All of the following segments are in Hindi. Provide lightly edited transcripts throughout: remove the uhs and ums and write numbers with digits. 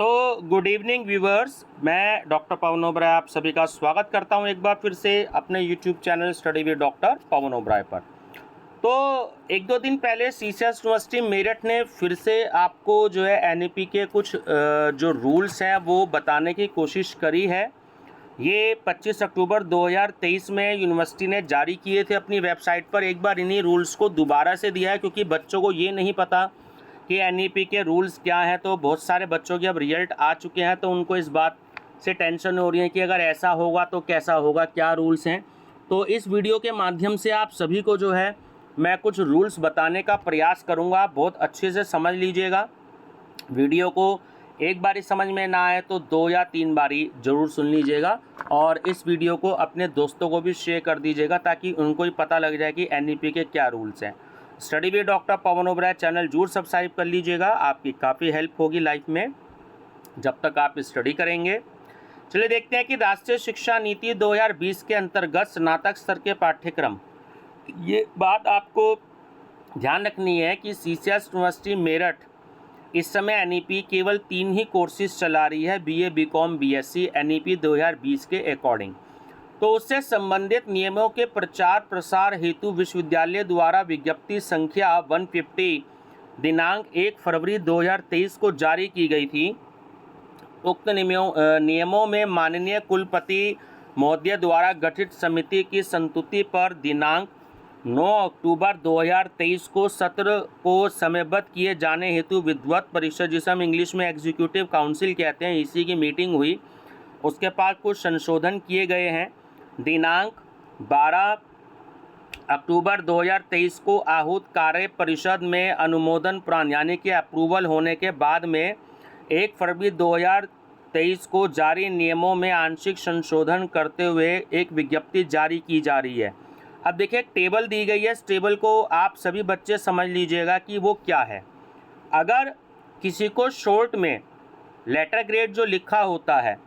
तो गुड इवनिंग व्यूवर्स, मैं डॉक्टर पवन ओबराय आप सभी का स्वागत करता हूं एक बार फिर से अपने YouTube channel study with doctor Pavan Oberoi पर। तो एक दो दिन पहले सीसीएस यूनिवर्सिटी मेरठ ने फिर से आपको जो है एनईपी के कुछ जो रूल्स हैं वो बताने की कोशिश करी है। ये 25 अक्टूबर 2023 में यूनिवर्सिटी ने जारी किए थे अपनी वेबसाइट पर। एक बार इन्हीं रूल्स को दोबारा से दिया है क्योंकि बच्चों को ये नहीं पता कि एनईपी के रूल्स क्या हैं। तो बहुत सारे बच्चों के अब रिजल्ट आ चुके हैं तो उनको इस बात से टेंशन हो रही है कि अगर ऐसा होगा तो कैसा होगा, क्या रूल्स हैं। तो इस वीडियो के माध्यम से आप सभी को जो है मैं कुछ रूल्स बताने का प्रयास करूँगा। बहुत अच्छे से समझ लीजिएगा। वीडियो को एक बारी समझ में ना आए तो 2 या 3 बारी ज़रूर सुन लीजिएगा और इस वीडियो को अपने दोस्तों को भी शेयर कर दीजिएगा ताकि उनको ही पता लग जाए कि एनईपी के क्या रूल्स हैं। Study with doctor Pavan Oberoi channel जरूर सब्सक्राइब कर लीजिएगा, आपकी काफ़ी हेल्प होगी लाइफ में जब तक आप स्टडी करेंगे। चलिए देखते हैं कि राष्ट्रीय शिक्षा नीति 2020 के अंतर्गत स्नातक स्तर के पाठ्यक्रम, ये बात आपको ध्यान रखनी है कि सीसीएस यूनिवर्सिटी मेरठ इस समय एनईपी केवल 3 ही कोर्सेज चला रही है, बीए, बीकॉम, बीएससी एनईपी 2020 के अकॉर्डिंग। तो उससे संबंधित नियमों के प्रचार प्रसार हेतु विश्वविद्यालय द्वारा विज्ञप्ति संख्या 150 दिनांक 1 फरवरी 2023 को जारी की गई थी। उक्त नियमों में माननीय कुलपति महोदय द्वारा गठित समिति की संस्तुति पर दिनांक 9 अक्टूबर 2023 को सत्र को समयबद्ध किए जाने हेतु विद्वत परिषद, जिसे हम इंग्लिश में एग्जीक्यूटिव काउंसिल कहते हैं, इसी की मीटिंग हुई। उसके बाद कुछ संशोधन किए गए हैं। दिनांक 12 अक्टूबर 2023 को आहूत कार्य परिषद में अनुमोदन प्रांत यानी कि अप्रूवल होने के बाद में 1 फरवरी 2023 को जारी नियमों में आंशिक संशोधन करते हुए एक विज्ञप्ति जारी की जा रही है। अब देखिए, एक टेबल दी गई है। इस टेबल को आप सभी बच्चे समझ लीजिएगा कि वो क्या है। अगर किसी को शॉर्ट में लेटर ग्रेड जो लिखा होता है,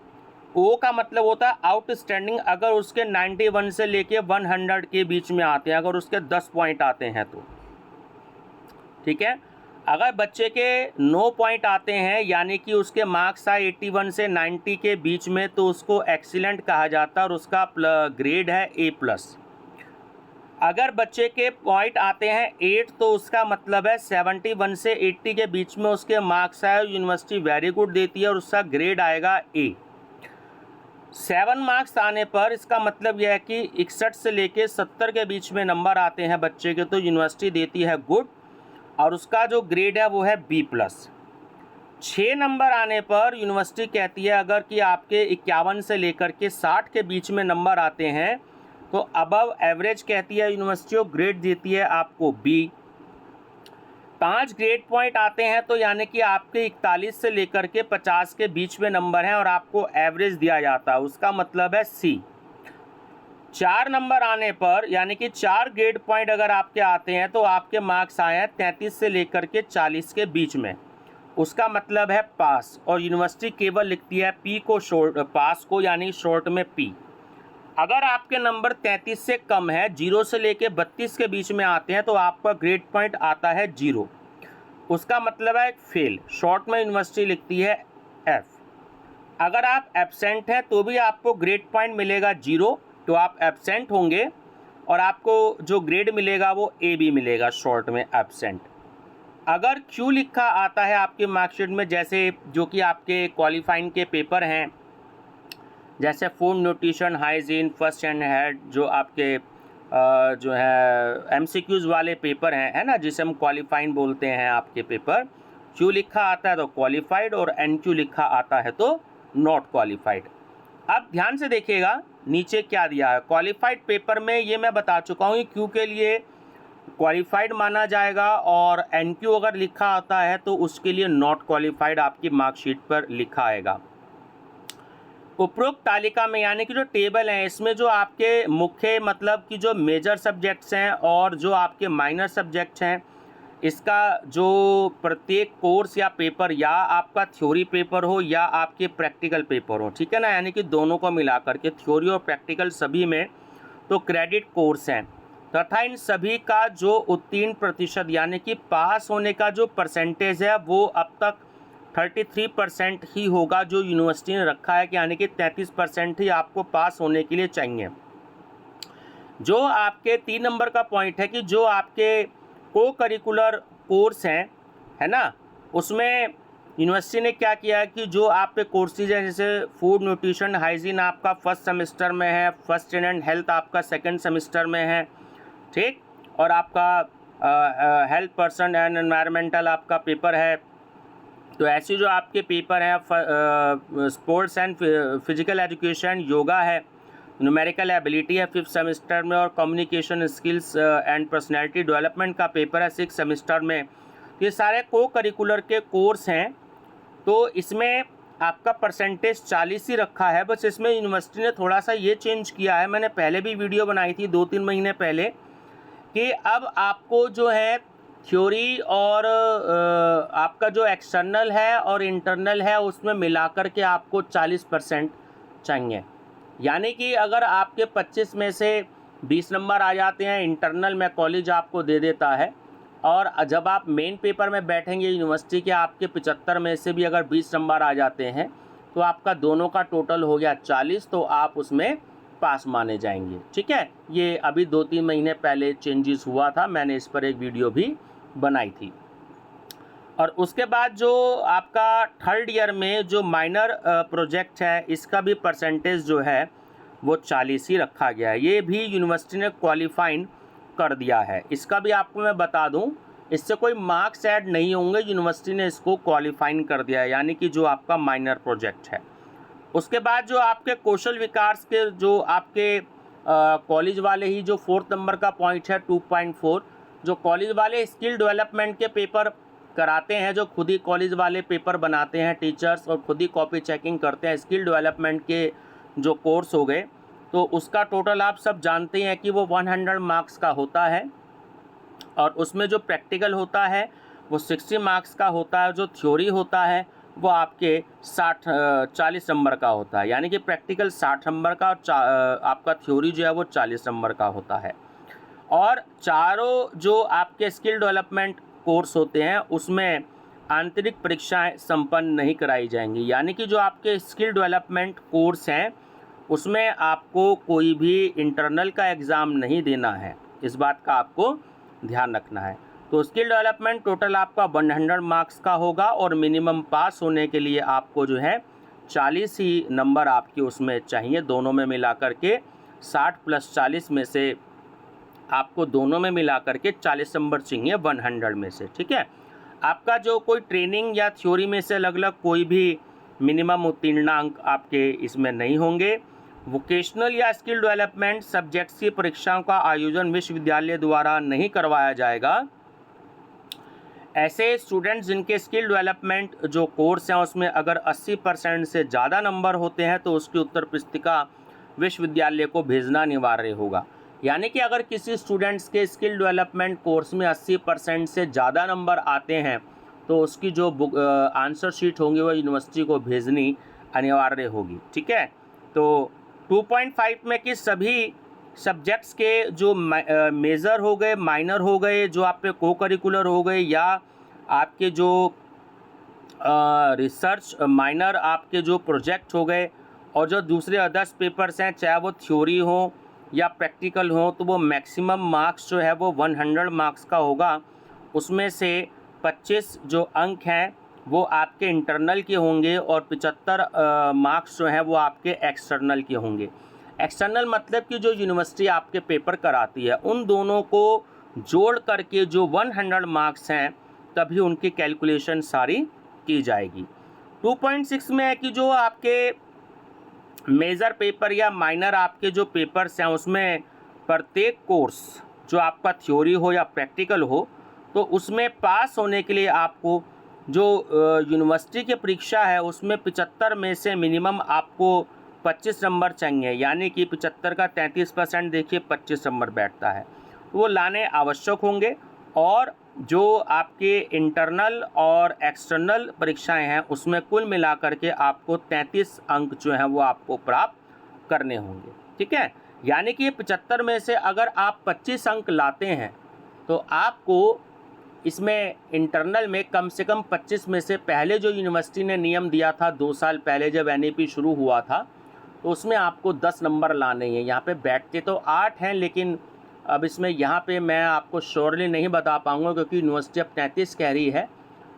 ओ का मतलब होता है आउटस्टैंडिंग। अगर उसके 91 से लेके 100 के बीच में आते हैं, अगर उसके 10 पॉइंट आते हैं तो ठीक है। अगर बच्चे के 9 पॉइंट आते हैं यानी कि उसके मार्क्स आए 81 से 90 के बीच में, तो उसको एक्सीलेंट कहा जाता है और उसका ग्रेड है A+। अगर बच्चे के पॉइंट आते हैं 8 तो उसका मतलब है 71 से 80 के बीच में उसके मार्क्स आए, यूनिवर्सिटी वेरी गुड देती है और उसका ग्रेड आएगा A। 7 मार्क्स आने पर इसका मतलब यह है कि 61 से लेके 70 के बीच में नंबर आते हैं बच्चे के, तो यूनिवर्सिटी देती है गुड और उसका जो ग्रेड है वो है B+। 6 नंबर आने पर यूनिवर्सिटी कहती है अगर कि आपके 51 से लेकर के 60 के बीच में नंबर आते हैं तो अबव एवरेज कहती है यूनिवर्सिटी, ग्रेड देती है आपको B। 5 ग्रेड पॉइंट आते हैं तो यानी कि आपके 41 से लेकर के 50 के बीच में नंबर हैं और आपको एवरेज दिया जाता है, उसका मतलब है C। 4 नंबर आने पर यानी कि 4 ग्रेड पॉइंट अगर आपके आते हैं तो आपके मार्क्स आए हैं 33 से लेकर के 40 के बीच में, उसका मतलब है पास। और यूनिवर्सिटी केवल लिखती है P को शॉर्ट, पास को यानी शॉर्ट में P। अगर आपके नंबर 33 से कम है, 0 से लेके 32 के बीच में आते हैं तो आपका ग्रेड पॉइंट आता है 0, उसका मतलब है फेल। शॉर्ट में यूनिवर्सिटी लिखती है F। अगर आप एब्सेंट हैं तो भी आपको ग्रेड पॉइंट मिलेगा 0, तो आप एब्सेंट होंगे और आपको जो ग्रेड मिलेगा वो AB मिलेगा, शॉर्ट में एब्सेंट। अगर Q लिखा आता है आपके मार्कशीट में, जैसे जो कि आपके क्वालिफाइंग के पेपर हैं, जैसे food nutrition, hygiene, first and head, जो आपके जो है MCQs वाले पेपर हैं, है ना, जिसे हम क्वालिफाइंग बोलते हैं आपके पेपर। Q लिखा आता है तो क्वालिफाइड और NQ लिखा आता है तो नॉट क्वालिफाइड। अब ध्यान से देखिएगा नीचे क्या दिया है। क्वालिफाइड पेपर में ये मैं बता चुका हूँ कि Q के लिए क्वालिफाइड माना जाएगा और NQ अगर लिखा आता है तो उसके लिए नॉट क्वालिफाइड आपकी मार्कशीट पर लिखा आएगा। उपरोक्त तालिका में यानी कि जो टेबल है इसमें जो आपके मुख्य मतलब कि जो मेजर सब्जेक्ट्स हैं और जो आपके माइनर सब्जेक्ट्स हैं, इसका जो प्रत्येक कोर्स या पेपर, या आपका थ्योरी पेपर हो या आपके प्रैक्टिकल पेपर हो, ठीक है ना, यानी कि दोनों को मिला करके थ्योरी और प्रैक्टिकल सभी में तो क्रेडिट कोर्स हैं तथा इन सभी का जो उत्तीर्ण प्रतिशत यानी कि पास होने का जो परसेंटेज है वो अब तक 33% ही होगा जो यूनिवर्सिटी ने रखा है कि यानी कि 33% ही आपको पास होने के लिए चाहिए। जो आपके 3 नंबर का पॉइंट है कि जो आपके को करिकुलर कोर्स हैं, है ना, उसमें यूनिवर्सिटी ने क्या किया है कि जो आप पे कोर्सेज हैं जैसे फूड न्यूट्रिशन हाइजीन आपका फर्स्ट सेमेस्टर में है, फर्स्ट एंड हेल्थ आपका सेकंड सेमेस्टर में है, ठीक, और आपका हेल्थ पर्सन एंड एनवायरमेंटल आपका पेपर है। तो ऐसे जो आपके पेपर हैं sports and physical education, yoga है, न्यूमेरिकल एबिलिटी है 5th सेमेस्टर में, और communication skills and personality development का पेपर है 6th सेमेस्टर में। ये सारे को करिकुलर के कोर्स हैं। तो इसमें आपका परसेंटेज 40 ही रखा है। बस इसमें यूनिवर्सिटी ने थोड़ा सा ये चेंज किया है, मैंने पहले भी वीडियो बनाई थी 2-3 महीने पहले, कि अब आपको जो है थ्योरी और आपका जो एक्सटर्नल है और इंटरनल है उसमें मिलाकर के आपको 40% चाहिए। यानी कि अगर आपके 25 में से 20 नंबर आ जाते हैं इंटरनल में, कॉलेज आपको दे देता है, और जब आप मेन पेपर में बैठेंगे यूनिवर्सिटी के आपके 75 में से भी अगर 20 नंबर आ जाते हैं तो आपका दोनों का टोटल हो गया 40, तो आप उसमें पास माने जाएंगे। ठीक है, ये अभी 2-3 महीने पहले चेंजेस हुआ था, मैंने इस पर एक वीडियो भी बनाई थी। और उसके बाद जो आपका थर्ड ईयर में जो माइनर प्रोजेक्ट है, इसका भी परसेंटेज जो है वो 40 ही रखा गया है। ये भी यूनिवर्सिटी ने क्वालिफाइड कर दिया है। इसका भी आपको मैं बता दूं, इससे कोई मार्क्स ऐड नहीं होंगे, यूनिवर्सिटी ने इसको क्वालिफाइड कर दिया है, यानी कि जो आपका माइनर प्रोजेक्ट है। उसके बाद जो आपके कौशल विकास के जो आपके कॉलेज वाले ही जो 4th नंबर का पॉइंट है 2.4, जो कॉलेज वाले स्किल डेवलपमेंट के पेपर कराते हैं, जो खुद ही कॉलेज वाले पेपर बनाते हैं टीचर्स और खुद ही कॉपी चेकिंग करते हैं, स्किल डेवलपमेंट के जो कोर्स हो गए, तो उसका टोटल आप सब जानते हैं कि वो 100 मार्क्स का होता है, और उसमें जो प्रैक्टिकल होता है वो 60 मार्क्स का होता है, जो थ्योरी होता है वो आपके 40 नंबर का होता है। यानी कि प्रैक्टिकल 60 नंबर का और आपका थ्योरी जो है वो 40 नंबर का होता है। और चारों जो आपके स्किल डेवलपमेंट कोर्स होते हैं उसमें आंतरिक परीक्षाएं संपन्न नहीं कराई जाएंगी। यानी कि जो आपके स्किल डेवलपमेंट कोर्स हैं उसमें आपको कोई भी इंटरनल का एग्ज़ाम नहीं देना है, इस बात का आपको ध्यान रखना है। तो स्किल डेवलपमेंट टोटल आपका 100 मार्क्स का होगा, और मिनिमम पास होने के लिए आपको जो है 40 ही नंबर आपके उसमें चाहिए, दोनों में मिला करके 60 + 40 में से आपको दोनों में मिला करके 40 नंबर चाहिए 100 में से। ठीक है, आपका जो कोई ट्रेनिंग या थ्योरी में से अलग अलग कोई भी मिनिमम उत्तीर्णांक आपके इसमें नहीं होंगे। वोकेशनल या स्किल डेवलपमेंट सब्जेक्ट्स की परीक्षाओं का आयोजन विश्वविद्यालय द्वारा नहीं करवाया जाएगा। ऐसे स्टूडेंट्स जिनके स्किल डेवलपमेंट जो कोर्स हैं उसमें अगर 80% से ज़्यादा नंबर होते हैं तो उसकी उत्तर पुस्तिका विश्वविद्यालय को भेजना अनिवार्य होगा। यानी कि अगर किसी स्टूडेंट्स के स्किल डेवलपमेंट कोर्स में 80% से ज़्यादा नंबर आते हैं तो उसकी जो आंसर शीट होंगी वो यूनिवर्सिटी को भेजनी अनिवार्य होगी। ठीक है, तो 2.5 में कि सभी सब्जेक्ट्स के जो मेजर हो गए, माइनर हो गए, जो आप पे को करिकुलर हो गए, या आपके जो रिसर्च माइनर आपके जो प्रोजेक्ट हो गए, और जो दूसरे अदर्स पेपर्स हैं चाहे वो थ्योरी हो या प्रैक्टिकल हो, तो वो मैक्सिमम मार्क्स जो है वो 100 मार्क्स का होगा। उसमें से 25 जो अंक हैं वो आपके इंटरनल के होंगे, और 75 मार्क्स जो हैं वो आपके एक्सटर्नल के होंगे। एक्सटर्नल मतलब कि जो यूनिवर्सिटी आपके पेपर कराती है, उन दोनों को जोड़ करके जो 100 मार्क्स हैं तभी उनकी कैलकुलेशन सारी की जाएगी। 2.6 में है कि जो आपके मेजर पेपर या माइनर आपके जो पेपर्स हैं उसमें प्रत्येक कोर्स जो आपका थ्योरी हो या प्रैक्टिकल हो, तो उसमें पास होने के लिए आपको जो यूनिवर्सिटी की परीक्षा है उसमें 75 में से मिनिमम आपको 25 नंबर चाहिए। यानी कि 75 का 33% देखिए 25 नंबर बैठता है, वो लाने आवश्यक होंगे। और जो आपके इंटरनल और एक्सटर्नल परीक्षाएं हैं उसमें कुल मिलाकर के आपको 33 अंक जो हैं वो आपको प्राप्त करने होंगे। ठीक है, यानी कि 75 में से अगर आप 25 अंक लाते हैं तो आपको इसमें इंटरनल में कम से कम 25 में से पहले जो यूनिवर्सिटी ने नियम दिया था 2 साल पहले जब NEP शुरू हुआ था, तो उसमें आपको 10 नंबर लाने हैं। यहाँ पे बैठते तो 8 हैं, लेकिन अब इसमें यहाँ पे मैं आपको श्योरली नहीं बता पाऊँगा क्योंकि यूनिवर्सिटी अब 33 कह रही है।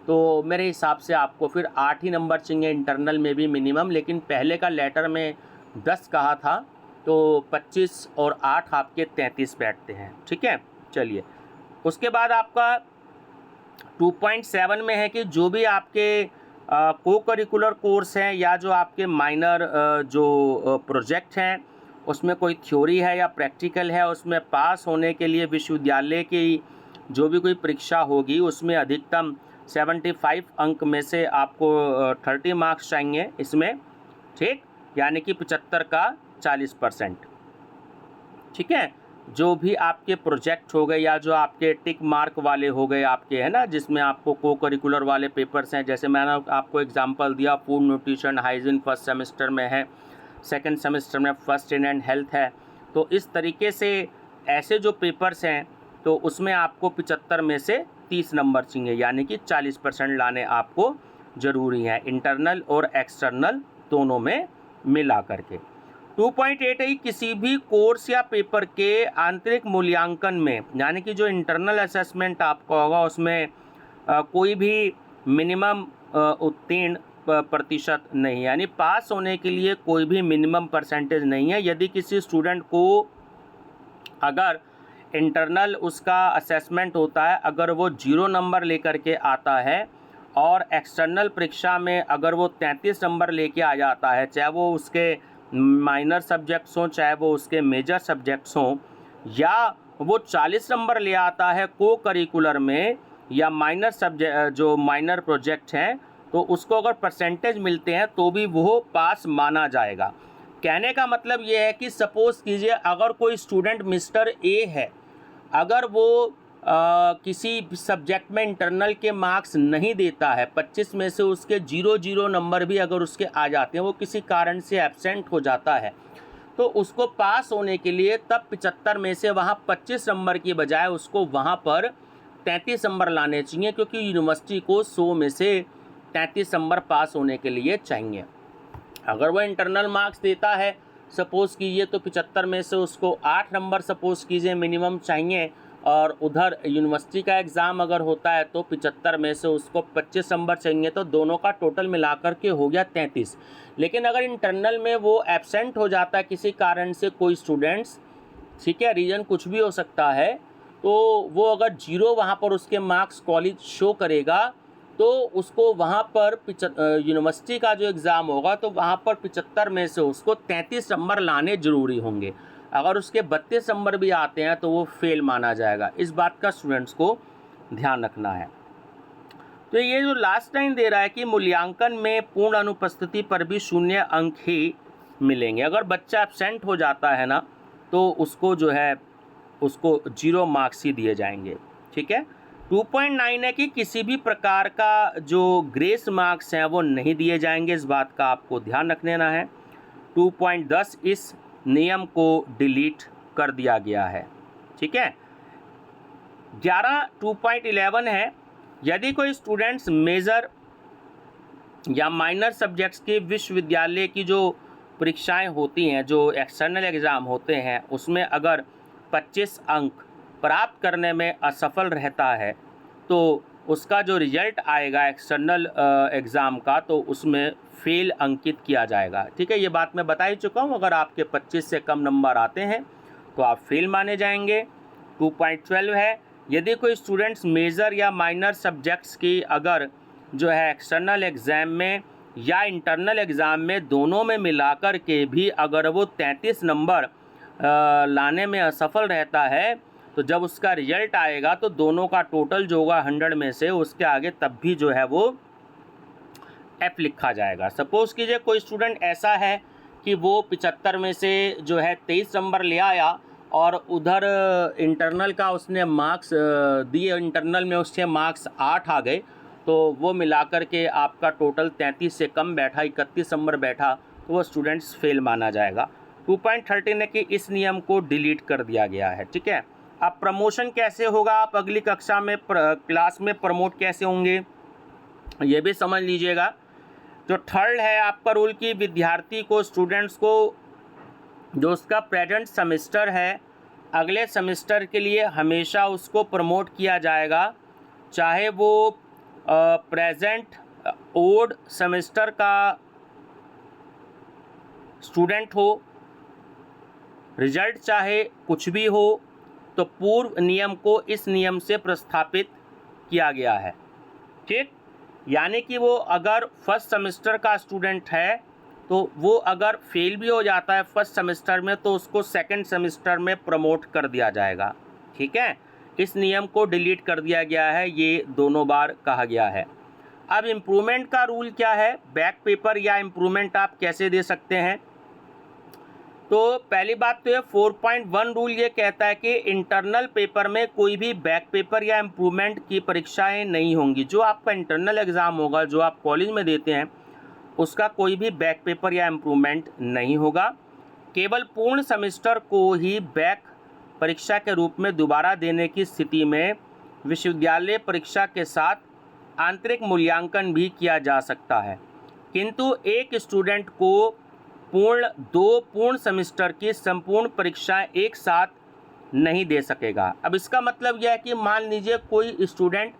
तो मेरे हिसाब से आपको फिर 8 ही नंबर चाहिए इंटरनल में भी मिनिमम, लेकिन पहले का लेटर में 10 कहा था, तो 25 और 8 आपके 33 बैठते हैं। ठीक है, चलिए उसके बाद आपका 2.7 में है कि जो भी आपके को करिकुलर कोर्स हैं या जो आपके माइनर जो प्रोजेक्ट हैं उसमें कोई थ्योरी है या प्रैक्टिकल है, उसमें पास होने के लिए विश्वविद्यालय की जो भी कोई परीक्षा होगी उसमें अधिकतम 75 अंक में से आपको 30 मार्क्स चाहिए इसमें। ठीक, यानी कि 75 का 40%। ठीक है, जो भी आपके प्रोजेक्ट हो गए या जो आपके टिक मार्क वाले हो गए आपके, है ना, जिसमें आपको को करिकुलर वाले पेपर्स हैं, जैसे मैंने आपको एग्जांपल दिया food nutrition hygiene first semester में है, सेकंड सेमेस्टर में फर्स्ट एड हेल्थ है। तो इस तरीके से ऐसे जो पेपर्स हैं तो उसमें आपको 75 में से 30 नंबर चाहिए, यानी कि 40% लाने आपको ज़रूरी हैं इंटरनल और एक्सटर्नल दोनों में मिला करके। 2.8 है किसी भी कोर्स या पेपर के आंतरिक मूल्यांकन में, यानी कि जो इंटरनल असेसमेंट आपका होगा उसमें कोई भी मिनिमम उत्तीर्ण प्रतिशत नहीं, यानी पास होने के लिए कोई भी मिनिमम परसेंटेज नहीं है। यदि किसी स्टूडेंट को अगर इंटरनल उसका असेसमेंट होता है, अगर वो 0 नंबर लेकर के आता है और एक्सटर्नल परीक्षा में अगर वो 33 नंबर लेके आ जाता है, चाहे वो उसके माइनर सब्जेक्ट्स हों चाहे वो उसके मेजर सब्जेक्ट्स हों, या वो 40 नंबर ले आता है को करिकुलर में या माइनर सब्जेक्ट जो माइनर प्रोजेक्ट हैं, तो उसको अगर परसेंटेज मिलते हैं तो भी वो पास माना जाएगा। कहने का मतलब ये है कि सपोज़ कीजिए अगर कोई स्टूडेंट मिस्टर ए है, अगर वो किसी सब्जेक्ट में इंटरनल के मार्क्स नहीं देता है, 25 में से उसके 0 नंबर भी अगर उसके आ जाते हैं, वो किसी कारण से एब्सेंट हो जाता है, तो उसको पास होने के लिए तब 75 में से वहाँ 25 नंबर की बजाय उसको वहाँ पर 33 नंबर लाने चाहिए, क्योंकि यूनिवर्सिटी को 100 में से 33 नंबर पास होने के लिए चाहिए। अगर वह इंटरनल मार्क्स देता है सपोज़ कीजिए तो 75 में से उसको 8 नंबर सपोज़ कीजिए मिनिमम चाहिए, और उधर यूनिवर्सिटी का एग्ज़ाम अगर होता है तो 75 में से उसको 25 नंबर चाहिए, तो दोनों का टोटल मिलाकर के हो गया 33। लेकिन अगर इंटरनल में वो एब्सेंट हो जाता है किसी कारण से कोई स्टूडेंट्स, ठीक है, रीज़न कुछ भी हो सकता है, तो वो अगर 0 वहाँ पर उसके मार्क्स कॉलेज शो करेगा तो उसको वहाँ पर यूनिवर्सिटी का जो एग्ज़ाम होगा तो वहाँ पर 75 में से उसको 33 नंबर लाने ज़रूरी होंगे। अगर उसके 32 नंबर भी आते हैं तो वो फेल माना जाएगा। इस बात का स्टूडेंट्स को ध्यान रखना है। तो ये जो लास्ट लाइन दे रहा है कि मूल्यांकन में पूर्ण अनुपस्थिति पर भी 0 अंक ही मिलेंगे। अगर बच्चा एब्सेंट हो जाता है ना तो उसको जो है उसको 0 मार्क्स ही दिए जाएंगे। ठीक है। 2.9 है कि किसी भी प्रकार का जो ग्रेस मार्क्स हैं वो नहीं दिए जाएंगे। इस बात का आपको ध्यान रख लेना है। 2.10 इस नियम को डिलीट कर दिया गया है। ठीक है। 2.11 है यदि कोई स्टूडेंट्स मेजर या माइनर सब्जेक्ट्स के विश्वविद्यालय की जो परीक्षाएं होती हैं, जो एक्सटर्नल एग्ज़ाम होते हैं, उसमें अगर 25 अंक प्राप्त करने में असफल रहता है तो उसका जो रिजल्ट आएगा एक्सटर्नल एग्ज़ाम का तो उसमें फेल अंकित किया जाएगा। ठीक है, ये बात मैं बता ही चुका हूँ। अगर आपके 25 से कम नंबर आते हैं तो आप फेल माने जाएंगे। 2.12 है यदि कोई स्टूडेंट्स मेजर या माइनर सब्जेक्ट्स की अगर जो है एक्सटर्नल एग्ज़ाम में या इंटरनल एग्ज़ाम में दोनों में मिलाकर के भी अगर वो 33 नंबर लाने में असफल रहता है तो जब उसका रिजल्ट आएगा तो दोनों का टोटल जो होगा 100 में से उसके आगे तब भी जो है वो F लिखा जाएगा। सपोज़ कीजिए कोई स्टूडेंट ऐसा है कि वो 75 में से जो है 23 नंबर ले आया और उधर इंटरनल का उसने मार्क्स दिए, इंटरनल में उसके मार्क्स 8 आ गए, तो वो मिलाकर के आपका टोटल 33 से कम बैठा, 31 नंबर बैठा, तो वो स्टूडेंट्स फेल माना जाएगा। 2.13 है कि इस नियम को डिलीट कर दिया गया है। ठीक है, अब प्रमोशन कैसे होगा, आप अगली कक्षा में क्लास में प्रमोट कैसे होंगे ये भी समझ लीजिएगा। जो थर्ड है आपका रूल की विद्यार्थी को, स्टूडेंट्स को जो उसका प्रेजेंट सेमेस्टर है अगले सेमेस्टर के लिए हमेशा उसको प्रमोट किया जाएगा, चाहे वो प्रेजेंट ओल्ड सेमेस्टर का स्टूडेंट हो, रिजल्ट चाहे कुछ भी हो, तो पूर्व नियम को इस नियम से प्रस्थापित किया गया है। ठीक, यानी कि वो अगर फर्स्ट सेमेस्टर का स्टूडेंट है तो वो अगर फेल भी हो जाता है फर्स्ट सेमेस्टर में तो उसको सेकंड सेमेस्टर में प्रमोट कर दिया जाएगा। ठीक है, इस नियम को डिलीट कर दिया गया है, ये दोनों बार कहा गया है। अब इम्प्रूवमेंट का रूल क्या है, बैक पेपर या इम्प्रूवमेंट आप कैसे दे सकते हैं। तो पहली बात तो ये 4.1 रूल ये कहता है कि इंटरनल पेपर में कोई भी बैक पेपर या इम्प्रूवमेंट की परीक्षाएं नहीं होंगी। जो आपका इंटरनल एग्ज़ाम होगा, जो आप कॉलेज में देते हैं, उसका कोई भी बैक पेपर या इम्प्रूवमेंट नहीं होगा। केवल पूर्ण सेमेस्टर को ही बैक परीक्षा के रूप में दोबारा देने की स्थिति में विश्वविद्यालय परीक्षा के साथ आंतरिक मूल्यांकन भी किया जा सकता है, किंतु एक स्टूडेंट को दो पूर्ण सेमेस्टर की संपूर्ण परीक्षाएं एक साथ नहीं दे सकेगा। अब इसका मतलब यह है कि मान लीजिए कोई स्टूडेंट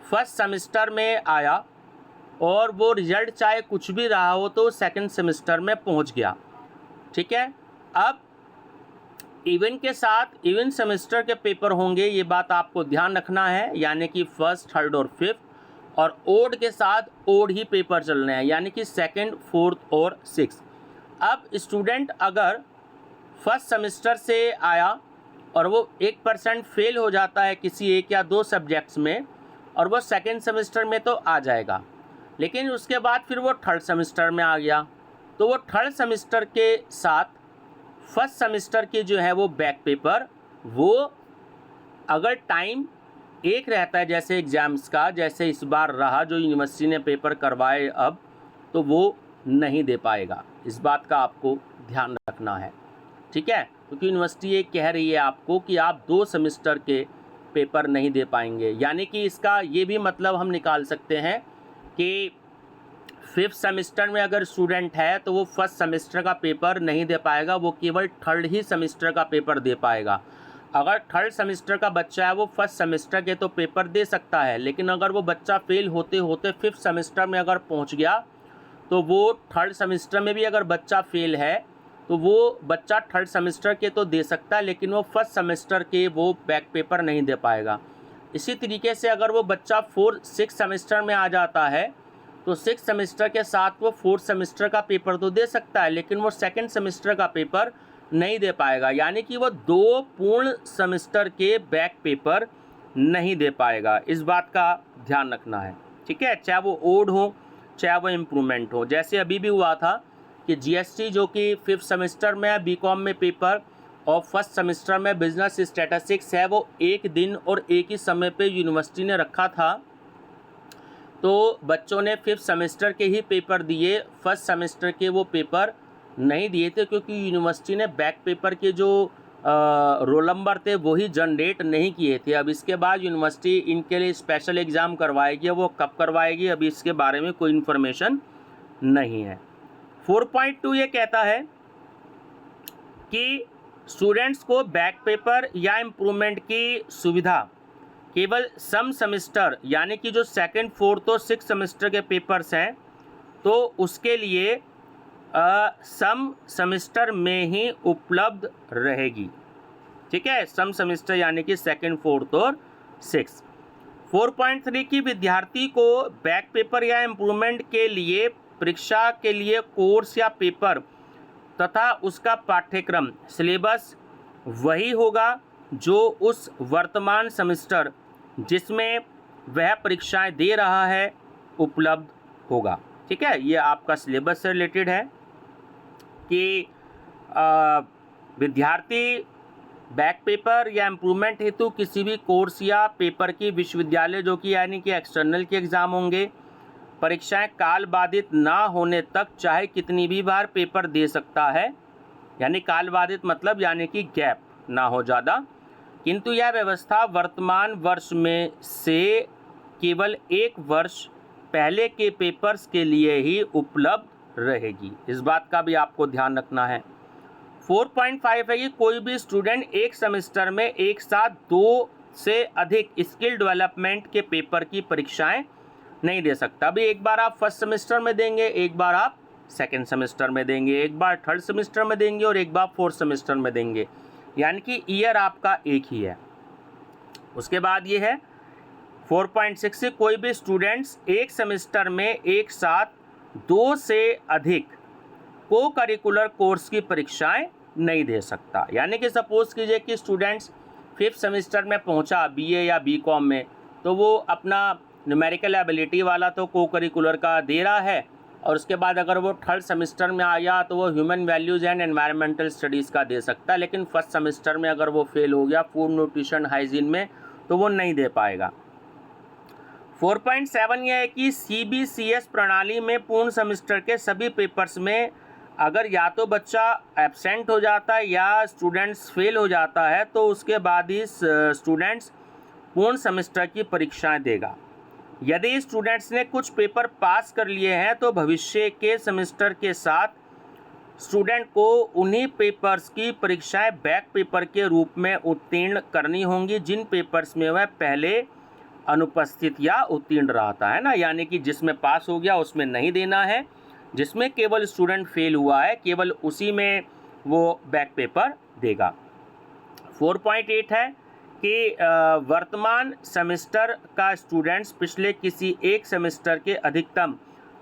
फर्स्ट सेमेस्टर में आया और वो रिजल्ट चाहे कुछ भी रहा हो तो सेकंड सेमेस्टर में पहुंच गया। ठीक है, अब इवन के साथ इवन सेमेस्टर के पेपर होंगे, ये बात आपको ध्यान रखना है, यानी कि फर्स्ट, थर्ड और फिफ्थ, और ओड के साथ ओड ही पेपर चल रहे हैं, यानी कि सेकंड, फोर्थ और सिक्स। अब स्टूडेंट अगर फर्स्ट सेमेस्टर से आया और वो 1% फेल हो जाता है किसी एक या दो सब्जेक्ट्स में, और वो सेकंड सेमेस्टर में तो आ जाएगा, लेकिन उसके बाद फिर वो थर्ड सेमेस्टर में आ गया, तो वो थर्ड सेमेस्टर के साथ फर्स्ट सेमेस्टर के जो है वो बैक पेपर, वो अगर टाइम एक रहता है जैसे एग्ज़ाम्स का, जैसे इस बार रहा जो यूनिवर्सिटी ने पेपर करवाए अब, तो वो नहीं दे पाएगा। इस बात का आपको ध्यान रखना है। ठीक है, क्योंकि यूनिवर्सिटी ये कह रही है आपको कि आप 2 सेमेस्टर के पेपर नहीं दे पाएंगे, यानी कि इसका ये भी मतलब हम निकाल सकते हैं कि फिफ्थ सेमेस्टर में अगर स्टूडेंट है तो वो फर्स्ट सेमेस्टर का पेपर नहीं दे पाएगा, वो केवल थर्ड ही सेमेस्टर का पेपर दे पाएगा। अगर थर्ड सेमेस्टर का बच्चा है वो फर्स्ट सेमेस्टर के तो पेपर दे सकता है, लेकिन अगर वो बच्चा फेल होते होते फिफ्थ सेमेस्टर में अगर पहुंच गया तो वो थर्ड सेमेस्टर में भी अगर बच्चा फेल है तो वो बच्चा थर्ड सेमेस्टर के तो दे सकता है, लेकिन वो फर्स्ट सेमेस्टर के वो बैक पेपर नहीं दे पाएगा। इसी तरीके से अगर वो बच्चा सिक्स सेमेस्टर में आ जाता है तो सिक्स सेमेस्टर के साथ वो फोर्थ सेमेस्टर का पेपर तो दे सकता है, लेकिन वो सेकंड सेमेस्टर का पेपर नहीं दे पाएगा, यानी कि वो 2 पूर्ण सेमेस्टर के बैक पेपर नहीं दे पाएगा। इस बात का ध्यान रखना है। ठीक है, चाहे वो ओड हो चाहे वो इम्प्रूवमेंट हो। जैसे अभी भी हुआ था कि जीएसटी जो कि फिफ्थ सेमेस्टर में है बीकॉम में पेपर, और फर्स्ट सेमेस्टर में बिजनेस स्टैटिस्टिक्स है, वो एक दिन और एक ही समय पे यूनिवर्सिटी ने रखा था, तो बच्चों ने फिफ्थ सेमेस्टर के ही पेपर दिए, फर्स्ट सेमेस्टर के वो पेपर नहीं दिए थे, क्योंकि यूनिवर्सिटी ने बैक पेपर के जो रोल नंबर थे वही जनरेट नहीं किए थे। अब इसके बाद यूनिवर्सिटी इनके लिए स्पेशल एग्ज़ाम करवाएगी, वो कब करवाएगी अभी इसके बारे में कोई इन्फॉर्मेशन नहीं है। 4.2 ये कहता है कि स्टूडेंट्स को बैक पेपर या इम्प्रूवमेंट की सुविधा केवल सम सेमेस्टर, यानी कि जो सेकंड, फोर्थ और सिक्स सेमेस्टर के पेपर्स हैं तो उसके लिए सम सेमेस्टर में ही उपलब्ध रहेगी। ठीक है, सम सेमेस्टर यानी कि सेकंड, फोर्थ और सिक्स। 4.3 की विद्यार्थी को बैक पेपर या इम्प्रूवमेंट के लिए परीक्षा के लिए कोर्स या पेपर तथा उसका पाठ्यक्रम सिलेबस वही होगा जो उस वर्तमान सेमेस्टर जिसमें वह परीक्षाएं दे रहा है उपलब्ध होगा। ठीक है, ये आपका सिलेबस से रिलेटेड है कि विद्यार्थी बैक पेपर या इम्प्रूवमेंट हेतु किसी भी कोर्स या पेपर की विश्वविद्यालय जो कि यानी कि एक्सटर्नल के एग्ज़ाम होंगे, परीक्षाएं काल बाधित ना होने तक चाहे कितनी भी बार पेपर दे सकता है, यानी काल बाधित मतलब यानी कि गैप ना हो ज़्यादा, किंतु यह व्यवस्था वर्तमान वर्ष में से केवल एक वर्ष पहले के पेपर्स के लिए ही उपलब्ध रहेगी। इस बात का भी आपको ध्यान रखना है। 4.5 है कि कोई भी स्टूडेंट एक सेमेस्टर में एक साथ 2 से अधिक स्किल डेवलपमेंट के पेपर की परीक्षाएं नहीं दे सकता। अभी एक बार आप फर्स्ट सेमेस्टर में देंगे, एक बार आप सेकेंड सेमेस्टर में देंगे, एक बार थर्ड सेमेस्टर में देंगे और एक बार फोर्थ सेमेस्टर में देंगे, यानी कि ईयर आपका एक ही है। उसके बाद ये है 4.6 से कोई भी स्टूडेंट्स एक सेमेस्टर में एक साथ 2 से अधिक को करिकुलर कोर्स की परीक्षाएं नहीं दे सकता। यानी कि सपोज कीजिए कि स्टूडेंट्स 5th सेमेस्टर में पहुंचा बीए या बीकॉम में, तो वो अपना न्यूमेरिकल एबिलिटी वाला तो को करिकुलर का दे रहा है, और उसके बाद अगर वो थर्ड सेमेस्टर में आया तो वो human values and environmental studies का दे सकता है। लेकिन फर्स्ट सेमेस्टर में अगर वो फेल हो गया फूड न्यूट्रिशन हाइजीन में, तो वो नहीं दे पाएगा। 4.7 यह है कि CBCS प्रणाली में पूर्ण सेमेस्टर के सभी पेपर्स में अगर या तो बच्चा एब्सेंट हो जाता है या स्टूडेंट्स फेल हो जाता है, तो उसके बाद ही स्टूडेंट्स पूर्ण सेमेस्टर की परीक्षाएं देगा। यदि स्टूडेंट्स ने कुछ पेपर पास कर लिए हैं तो भविष्य के सेमेस्टर के साथ स्टूडेंट को उन्हीं पेपर्स की परीक्षाएं बैक पेपर के रूप में उत्तीर्ण करनी होंगी जिन पेपर्स में वह पहले अनुपस्थित या उत्तीर्ण रहता है ना, यानी कि जिसमें पास हो गया उसमें नहीं देना है, जिसमें केवल स्टूडेंट फेल हुआ है केवल उसी में वो बैक पेपर देगा। 4.8 है कि वर्तमान सेमेस्टर का स्टूडेंट्स पिछले किसी एक सेमेस्टर के अधिकतम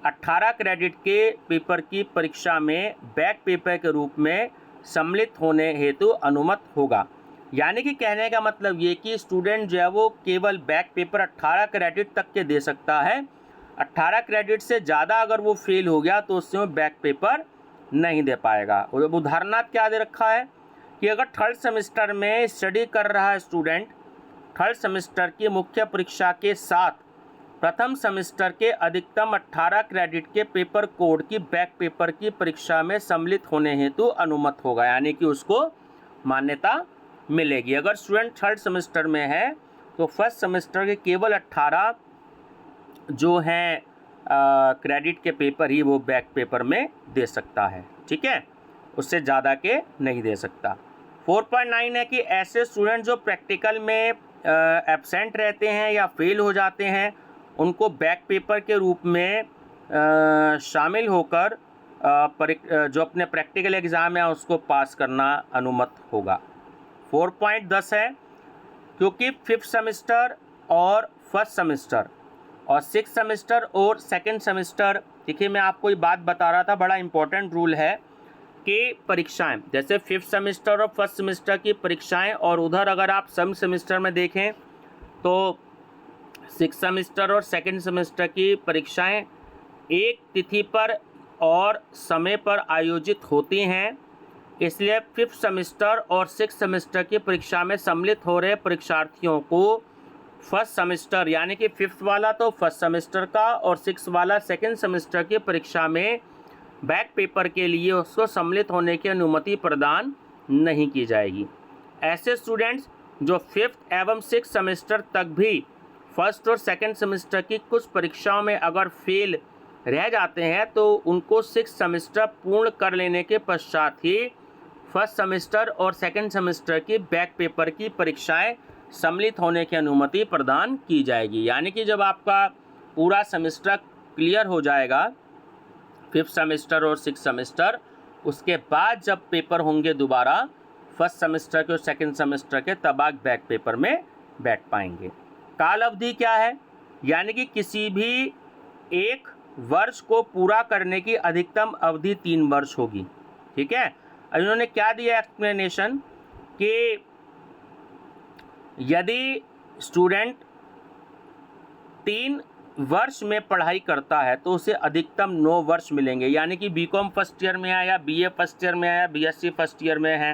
18 क्रेडिट के पेपर की परीक्षा में बैक पेपर के रूप में सम्मिलित होने हेतु अनुमत होगा। यानी कि कहने का मतलब ये कि स्टूडेंट जो है वो केवल बैक पेपर 18 क्रेडिट तक के दे सकता है। 18 क्रेडिट से ज़्यादा अगर वो फेल हो गया तो उससे वो बैक पेपर नहीं दे पाएगा। और उदाहरणार्थ क्या दे रखा है कि अगर थर्ड सेमेस्टर में स्टडी कर रहा है स्टूडेंट, थर्ड सेमेस्टर की मुख्य परीक्षा के साथ प्रथम सेमेस्टर के अधिकतम 18 क्रेडिट के पेपर कोड की बैक पेपर की परीक्षा में सम्मिलित होने हेतु अनुमत होगा, यानी कि उसको मान्यता मिलेगी। अगर स्टूडेंट थर्ड सेमेस्टर में है तो फर्स्ट सेमेस्टर के केवल 18 जो हैं क्रेडिट के पेपर ही वो बैक पेपर में दे सकता है, ठीक है, उससे ज़्यादा के नहीं दे सकता। 4.9 है कि ऐसे स्टूडेंट जो प्रैक्टिकल में एब्सेंट रहते हैं या फेल हो जाते हैं उनको बैक पेपर के रूप में शामिल होकर जो अपने प्रैक्टिकल एग्ज़ाम है उसको पास करना अनुमत होगा। 4.10 है क्योंकि 5th सेमेस्टर और फर्स्ट सेमेस्टर और 6th सेमेस्टर और सेकेंड सेमेस्टर, देखिए मैं आपको ये बात बता रहा था, बड़ा इंपॉर्टेंट रूल है कि परीक्षाएं जैसे 5th सेमेस्टर और फर्स्ट सेमेस्टर की परीक्षाएं, और उधर अगर आप सम सेमेस्टर में देखें तो 6th सेमेस्टर और सेकेंड सेमेस्टर की परीक्षाएं एक तिथि पर और समय पर आयोजित होती हैं। इसलिए 5th सेमेस्टर और 6th सेमेस्टर की परीक्षा में सम्मिलित हो रहे परीक्षार्थियों को फर्स्ट सेमेस्टर यानी कि 5th वाला तो फर्स्ट सेमेस्टर का और 6th वाला सेकेंड सेमेस्टर की परीक्षा में बैक पेपर के लिए उसको सम्मिलित होने की अनुमति प्रदान नहीं की जाएगी। ऐसे स्टूडेंट्स जो 5th एवं 6th सेमेस्टर तक भी फर्स्ट और सेकेंड सेमेस्टर की कुछ परीक्षाओं में अगर फेल रह जाते हैं तो उनको 6th सेमेस्टर पूर्ण कर लेने के पश्चात ही फर्स्ट सेमेस्टर और सेकेंड सेमेस्टर की बैक पेपर की परीक्षाएं सम्मिलित होने की अनुमति प्रदान की जाएगी। यानी कि जब आपका पूरा सेमेस्टर क्लियर हो जाएगा 5th सेमेस्टर और 6th सेमेस्टर, उसके बाद जब पेपर होंगे दोबारा फर्स्ट सेमेस्टर के और सेकेंड सेमेस्टर के, तब आप बैक पेपर में बैठ पाएंगे। काल अवधि क्या है, यानी कि किसी भी एक वर्ष को पूरा करने की अधिकतम अवधि 3 वर्ष होगी, ठीक है। अब इन्होंने क्या दिया एक्सप्लेनेशन कि यदि स्टूडेंट 3 वर्ष में पढ़ाई करता है तो उसे अधिकतम 9 वर्ष मिलेंगे, यानी कि बीकॉम फर्स्ट ईयर में है या बीए फर्स्ट ईयर में है या बीएससी फर्स्ट ईयर में है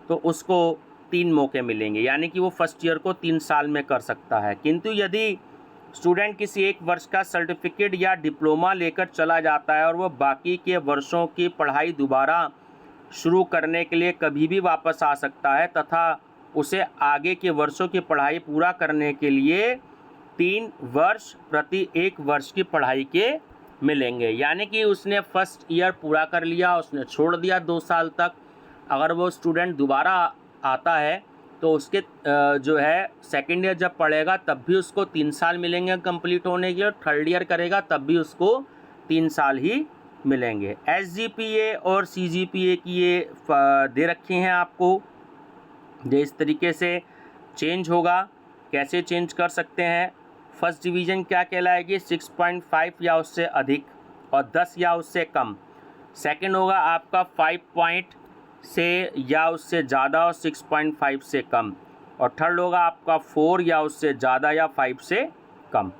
तो उसको 3 मौके मिलेंगे, यानी कि वो फर्स्ट ईयर को 3 साल में कर सकता है। किंतु यदि स्टूडेंट किसी एक वर्ष का सर्टिफिकेट या डिप्लोमा लेकर चला जाता है और वह बाकी के वर्षों की पढ़ाई दोबारा शुरू करने के लिए कभी भी वापस आ सकता है तथा उसे आगे के वर्षों की पढ़ाई पूरा करने के लिए 3 वर्ष प्रति 1 वर्ष की पढ़ाई के मिलेंगे। यानी कि उसने फर्स्ट ईयर पूरा कर लिया, उसने छोड़ दिया 2 साल तक, अगर वो स्टूडेंट दोबारा आता है तो उसके जो है सेकेंड ईयर जब पढ़ेगा तब भी उसको 3 साल मिलेंगे कंप्लीट होने के लिए, और थर्ड ईयर करेगा तब भी उसको 3 साल ही मिलेंगे। SGPA और CGPA की ये दे रखे हैं आपको, ये इस तरीके से चेंज होगा। कैसे चेंज कर सकते हैं? फर्स्ट डिवीज़न क्या कहलाएगी? 6.5 या उससे अधिक और 10 या उससे कम। सेकंड होगा आपका 5 पॉइंट से या उससे ज़्यादा और 6.5 से कम, और थर्ड होगा आपका 4 या उससे ज़्यादा या 5 से कम।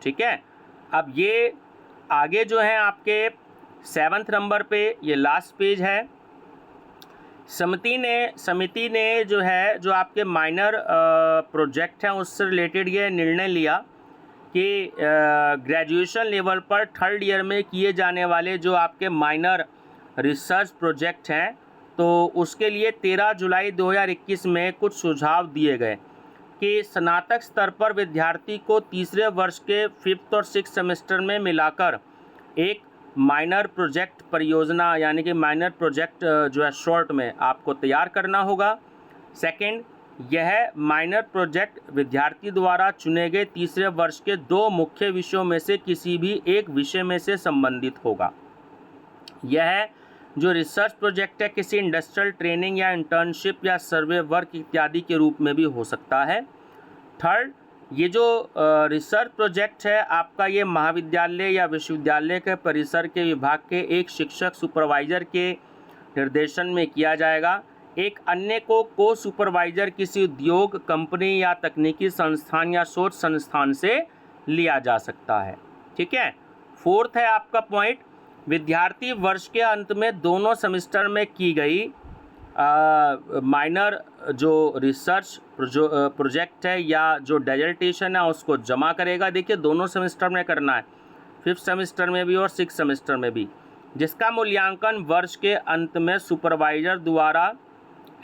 ठीक है, अब ये आगे जो है आपके 7th नंबर पे ये लास्ट पेज है। समिति ने जो है जो आपके माइनर प्रोजेक्ट हैं उससे रिलेटेड ये निर्णय लिया कि ग्रेजुएशन लेवल पर थर्ड ईयर में किए जाने वाले जो आपके माइनर रिसर्च प्रोजेक्ट हैं तो उसके लिए 13 जुलाई 2021 में कुछ सुझाव दिए गए कि स्नातक स्तर पर विद्यार्थी को तीसरे वर्ष के 5th और 6th सेमेस्टर में मिलाकर एक माइनर प्रोजेक्ट परियोजना यानी कि माइनर प्रोजेक्ट जो है शॉर्ट में आपको तैयार करना होगा। सेकंड, यह माइनर प्रोजेक्ट विद्यार्थी द्वारा चुने गए तीसरे वर्ष के 2 मुख्य विषयों में से किसी भी एक विषय में से संबंधित होगा। यह जो रिसर्च प्रोजेक्ट है किसी इंडस्ट्रियल ट्रेनिंग या इंटर्नशिप या सर्वे वर्क इत्यादि के रूप में भी हो सकता है। थर्ड, ये जो रिसर्च प्रोजेक्ट है आपका ये महाविद्यालय या विश्वविद्यालय के परिसर के विभाग के एक शिक्षक सुपरवाइज़र के निर्देशन में किया जाएगा। एक अन्य को सुपरवाइज़र किसी उद्योग, कंपनी या तकनीकी संस्थान या शोध संस्थान से लिया जा सकता है। ठीक है, फोर्थ है आपका पॉइंट, विद्यार्थी वर्ष के अंत में दोनों सेमेस्टर में की गई माइनर जो रिसर्च प्रोजेक्ट है या जो डेजर्टेशन है उसको जमा करेगा। देखिए दोनों सेमेस्टर में करना है, 5th सेमेस्टर में भी और 6th सेमेस्टर में भी, जिसका मूल्यांकन वर्ष के अंत में सुपरवाइजर द्वारा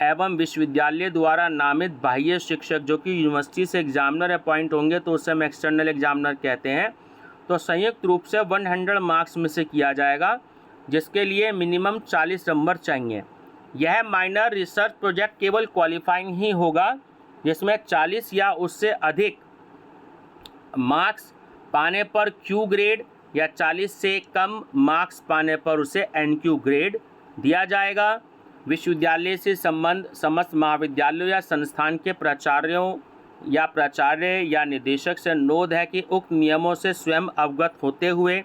एवं विश्वविद्यालय द्वारा नामित बाह्य शिक्षक जो कि यूनिवर्सिटी से एग्जामिनर अपॉइंट होंगे तो उसे हम एक्सटर्नल एग्जामिनर कहते हैं, तो संयुक्त रूप से 100 मार्क्स में से किया जाएगा, जिसके लिए मिनिमम 40 नंबर चाहिए। यह माइनर रिसर्च प्रोजेक्ट केवल क्वालिफाइंग ही होगा जिसमें 40 या उससे अधिक मार्क्स पाने पर क्यू ग्रेड या 40 से कम मार्क्स पाने पर उसे NQ ग्रेड दिया जाएगा। विश्वविद्यालय से संबंध समस्त महाविद्यालयों या संस्थान के प्राचार्य या निदेशक से अनुरोध है कि उक्त नियमों से स्वयं अवगत होते हुए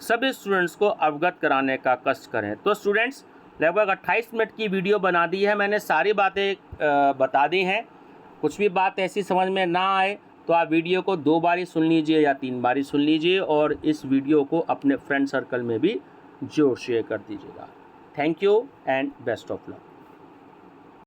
सभी स्टूडेंट्स को अवगत कराने का कष्ट करें। तो स्टूडेंट्स लगभग 28 मिनट की वीडियो बना दी है, मैंने सारी बातें बता दी हैं। कुछ भी बात ऐसी समझ में ना आए तो आप वीडियो को 2 बारी सुन लीजिए या 3 बारी सुन लीजिए और इस वीडियो को अपने फ्रेंड सर्कल में भी जरूर शेयर कर दीजिएगा। Thank you and best of luck.